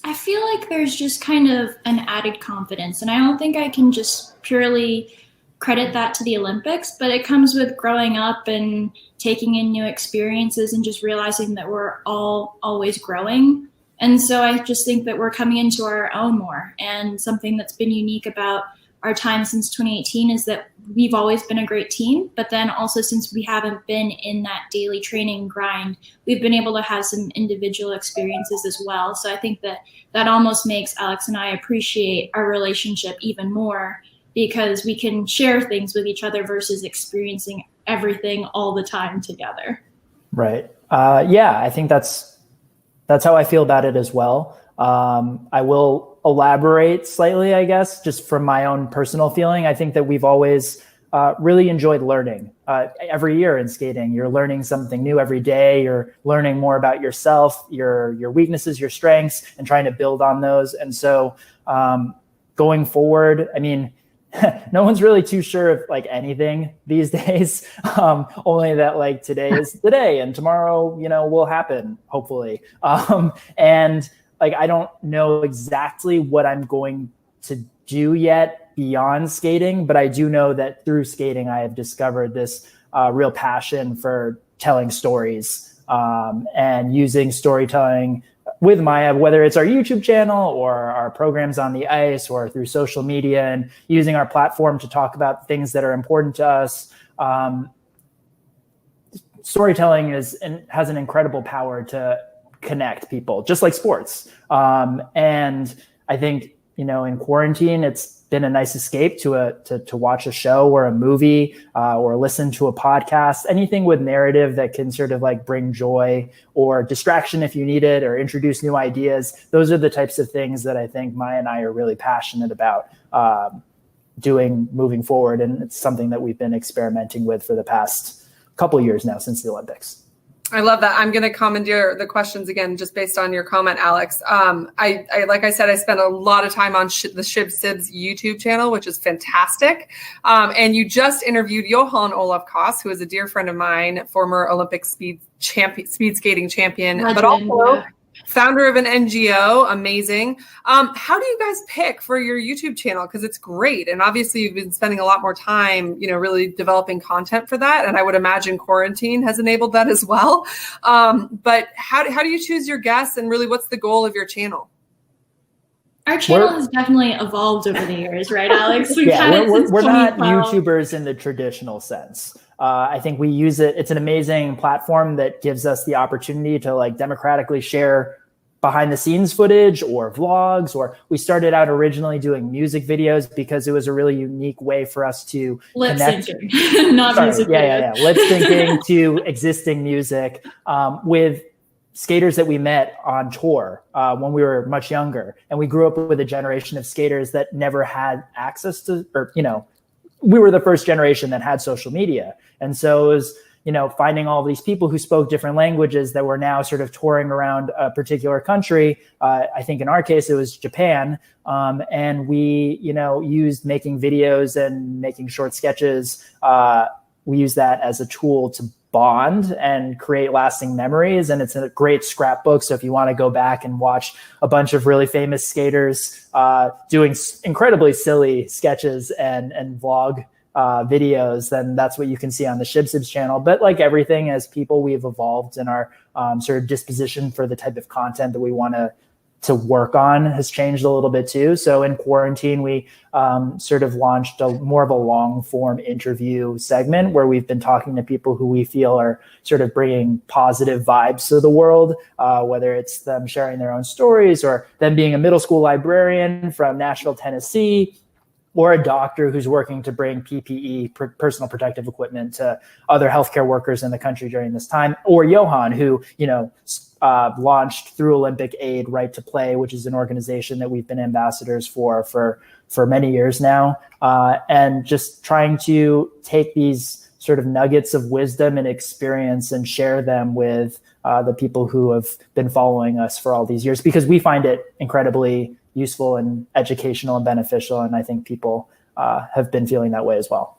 I feel like there's just kind of an added confidence, and I don't think I can just purely credit that to the Olympics, but it comes with growing up and taking in new experiences and just realizing that we're all always growing. And so I just think that we're coming into our own more. And something that's been unique about our time since 2018 is that we've always been a great team, but then also since we haven't been in that daily training grind, we've been able to have some individual experiences as well. So I think that that almost makes Alex and I appreciate our relationship even more, because we can share things with each other versus experiencing everything all the time together. Right. Yeah, I think that's how I feel about it as well. I will elaborate slightly, I guess, just from my own personal feeling. I think that we've always really enjoyed learning. Every year in skating, you're learning something new every day. You're learning more about yourself, your weaknesses, your strengths, and trying to build on those. And so going forward, I mean, no one's really too sure of like anything these days. Only that like today is the day and tomorrow, will happen, hopefully. And like, I don't know exactly what I'm going to do yet beyond skating, but I do know that through skating, I have discovered this real passion for telling stories and using storytelling with Maia, whether it's our YouTube channel or our programs on the ice or through social media, and using our platform to talk about things that are important to us. Storytelling has an incredible power to connect people, just like sports. And I think, in quarantine, it's been a nice escape to watch a show or a movie or listen to a podcast, anything with narrative that can sort of like bring joy or distraction if you need it, or introduce new ideas. Those are the types of things that I think Maia and I are really passionate about doing moving forward. And it's something that we've been experimenting with for the past couple of years now since the Olympics. I love that. I'm going to commandeer the questions again, just based on your comment, Alex. I like I said, I spent a lot of time on the Shib Sibs YouTube channel, which is fantastic. And you just interviewed Johan Olaf Koss, who is a dear friend of mine, former Olympic speed skating champion, Legend, but also yeah. Founder of an NGO. Amazing. How do you guys pick for your YouTube channel? Because it's great. And obviously you've been spending a lot more time, really developing content for that. And I would imagine quarantine has enabled that as well. But how do you choose your guests, and really what's the goal of your channel? Our channel has definitely evolved over the years, right, Alex? We're not YouTubers in the traditional sense. I think we use it. It's an amazing platform that gives us the opportunity to like democratically share behind the scenes footage or vlogs, or we started out originally doing music videos because it was a really unique way for us to lip connect. syncing, not music videos. Lip syncing to existing music with skaters that we met on tour when we were much younger. And we grew up with a generation of skaters that never had access to, or, we were the first generation that had social media. And so it was, finding all these people who spoke different languages that were now sort of touring around a particular country. I think in our case, it was Japan. And we, used making videos and making short sketches. We use that as a tool to bond and create lasting memories. And it's a great scrapbook. So if you want to go back and watch a bunch of really famous skaters doing incredibly silly sketches and vlog videos, then that's what you can see on the Shib Sibs channel. But like everything, as people, we've evolved, and our sort of disposition for the type of content that we want to work on has changed a little bit too. So in quarantine, we sort of launched more of a long form interview segment where we've been talking to people who we feel are sort of bringing positive vibes to the world, whether it's them sharing their own stories, or them being a middle school librarian from Nashville, Tennessee, or a doctor who's working to bring PPE, personal protective equipment, to other healthcare workers in the country during this time, or Johan, who, launched through Olympic Aid Right to Play, which is an organization that we've been ambassadors for many years now, and just trying to take these sort of nuggets of wisdom and experience and share them with the people who have been following us for all these years, because we find it incredibly useful and educational and beneficial. And I think people have been feeling that way as well.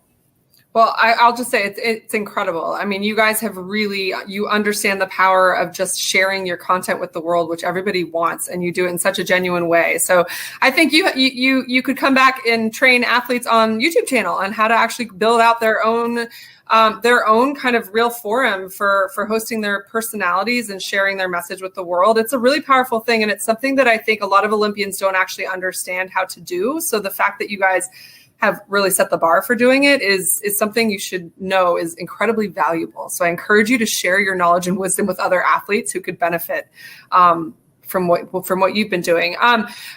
Well, I'll just say it's incredible. I mean, you guys have really, you understand the power of just sharing your content with the world, which everybody wants, and you do it in such a genuine way. So I think you could come back and train athletes on YouTube channel on how to actually build out their own kind of real forum for hosting their personalities and sharing their message with the world. It's a really powerful thing, and it's something that I think a lot of Olympians don't actually understand how to do. So the fact that you guys have really set the bar for doing it is something you should know is incredibly valuable. So I encourage you to share your knowledge and wisdom with other athletes who could benefit from what you've been doing.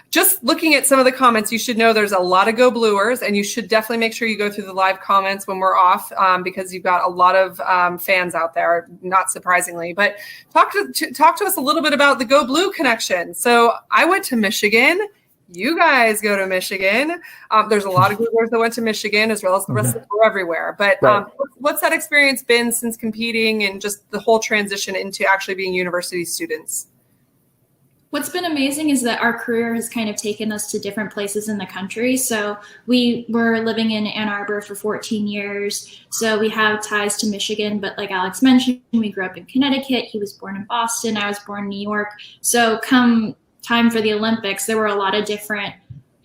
Just looking at some of the comments, you should know there's a lot of Go Bluers, and you should definitely make sure you go through the live comments when we're off, because you've got a lot of fans out there, not surprisingly. But talk to us a little bit about the Go Blue connection. So I went to Michigan. You guys go to Michigan. There's a lot of Googlers that went to Michigan, as well as the rest of them everywhere. But Right. What's that experience been since competing and just the whole transition into actually being university students? What's been amazing is that our career has kind of taken us to different places in the country. So we were living in Ann Arbor for 14 years. So we have ties to Michigan, but like Alex mentioned, we grew up in Connecticut. He was born in Boston. I was born in New York. So come time for the Olympics, there were a lot of different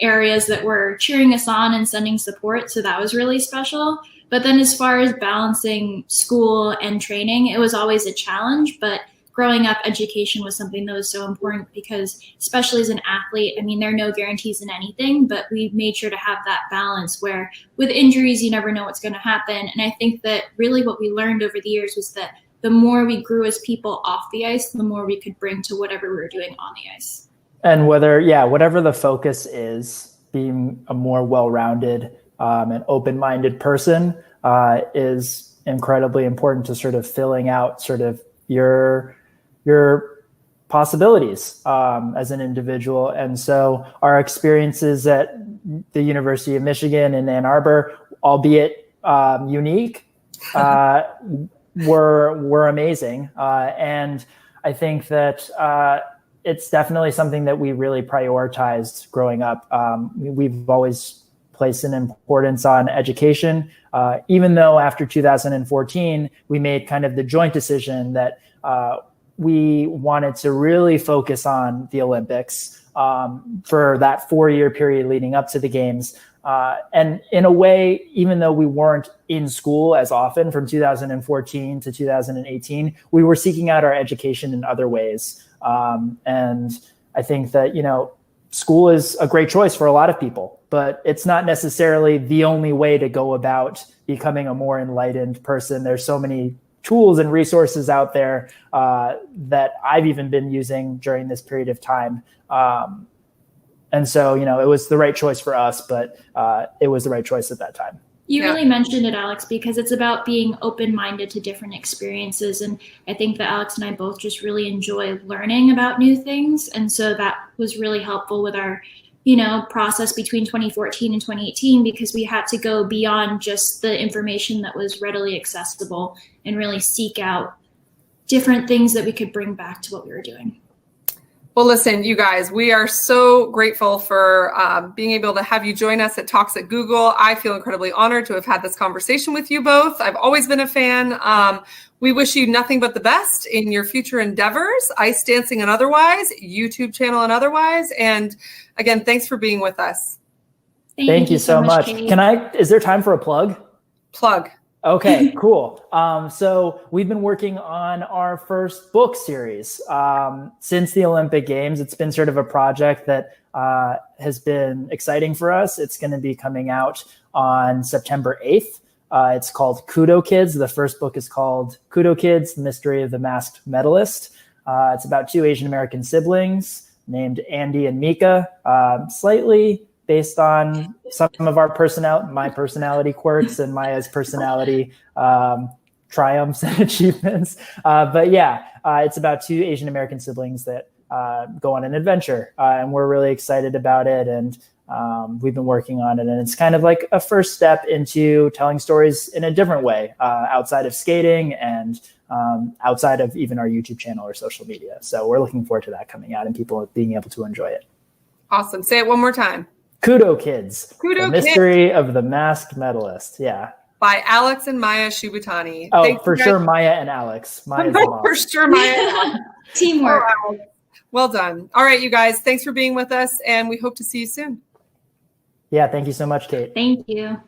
areas that were cheering us on and sending support. So that was really special. But then as far as balancing school and training, it was always a challenge. But growing up, education was something that was so important because, especially as an athlete, I mean, there are no guarantees in anything, but we made sure to have that balance where with injuries, you never know what's going to happen. And I think that really what we learned over the years was that the more we grew as people off the ice, the more we could bring to whatever we were doing on the ice. And whatever the focus is, being a more well-rounded and open-minded person is incredibly important to sort of filling out sort of your possibilities as an individual. And so our experiences at the University of Michigan in Ann Arbor, albeit unique, were amazing. And I think that it's definitely something that we really prioritized growing up. We've always placed an importance on education, even though after 2014, we made kind of the joint decision that we wanted to really focus on the Olympics for that 4-year period leading up to the games. And in a way, even though we weren't in school as often from 2014 to 2018, we were seeking out our education in other ways. And I think that, school is a great choice for a lot of people, but it's not necessarily the only way to go about becoming a more enlightened person. There's so many tools and resources out there that I've even been using during this period of time. And so, it was the right choice for us, but it was the right choice at that time. You really mentioned it, Alex, because it's about being open-minded to different experiences. And I think that Alex and I both just really enjoy learning about new things. And so that was really helpful with our, process between 2014 and 2018, because we had to go beyond just the information that was readily accessible and really seek out different things that we could bring back to what we were doing. Well, listen, you guys, we are so grateful for being able to have you join us at Talks at Google. I feel incredibly honored to have had this conversation with you both. I've always been a fan. We wish you nothing but the best in your future endeavors, ice dancing and otherwise, YouTube channel and otherwise. And again, thanks for being with us. Thank you so much. Kate. Is there time for a plug? Plug. Okay, cool. So we've been working on our first book series since the Olympic Games. It's been sort of a project that has been exciting for us. It's going to be coming out on September 8th. It's called Kudo Kids. The first book is called Kudo Kids, The Mystery of the Masked Medalist. It's about 2 Asian American siblings named Andy and Mika, slightly based on some of our my personality quirks and Maya's personality triumphs and achievements. But it's about 2 Asian American siblings that go on an adventure, and we're really excited about it. And we've been working on it, and it's kind of like a first step into telling stories in a different way, outside of skating and outside of even our YouTube channel or social media. So we're looking forward to that coming out and people being able to enjoy it. Awesome. Say it one more time. Kudo Kids. Kudo The Mystery of the Masked Medalist. Yeah. by Alex and Maia Shibutani. Oh, Thank for you guys. sure, Maia and Alex. Maia's the boss. For sure, Maia and Alex. Teamwork. Well done. All right, you guys, thanks for being with us, and we hope to see you soon. Yeah, thank you so much, Kate. Thank you.